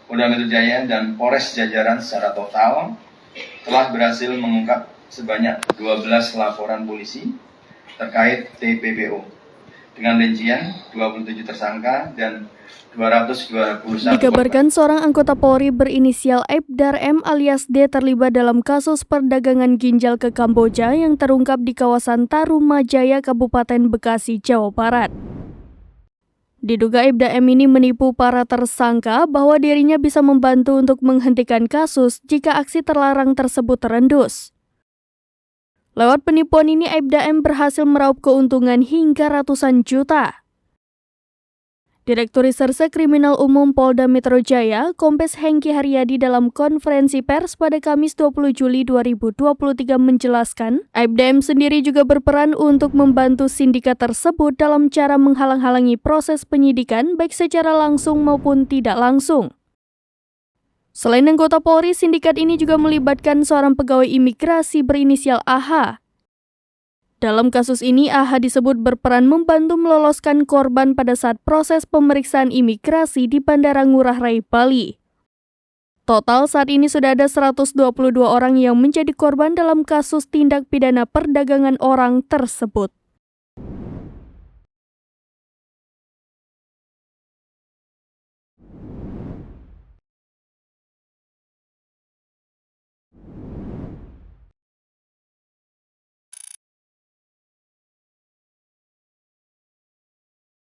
Polda Metro Jaya dan Polres jajaran secara total telah berhasil mengungkap sebanyak 12 laporan polisi terkait TPPO dengan rincian 27 tersangka dan 221. Dikabarkan seorang anggota Polri berinisial Aibdar M alias D terlibat dalam kasus perdagangan ginjal ke Kamboja yang terungkap di kawasan Tarumajaya, Kabupaten Bekasi, Jawa Barat. Diduga Aibdar M ini menipu para tersangka bahwa dirinya bisa membantu untuk menghentikan kasus jika aksi terlarang tersebut terendus. Lewat penipuan ini, Aibdar M berhasil meraup keuntungan hingga ratusan juta. Direktur Reserse Kriminal Umum Polda Metro Jaya, Kombes Hengki Haryadi dalam konferensi pers pada Kamis 20 Juli 2023 menjelaskan, Aibdar M sendiri juga berperan untuk membantu sindikat tersebut dalam cara menghalang-halangi proses penyidikan baik secara langsung maupun tidak langsung. Selain anggota Polri, sindikat ini juga melibatkan seorang pegawai imigrasi berinisial AH. Dalam kasus ini, AH disebut berperan membantu meloloskan korban pada saat proses pemeriksaan imigrasi di Bandara Ngurah Rai, Bali. Total saat ini sudah ada 122 orang yang menjadi korban dalam kasus tindak pidana perdagangan orang tersebut.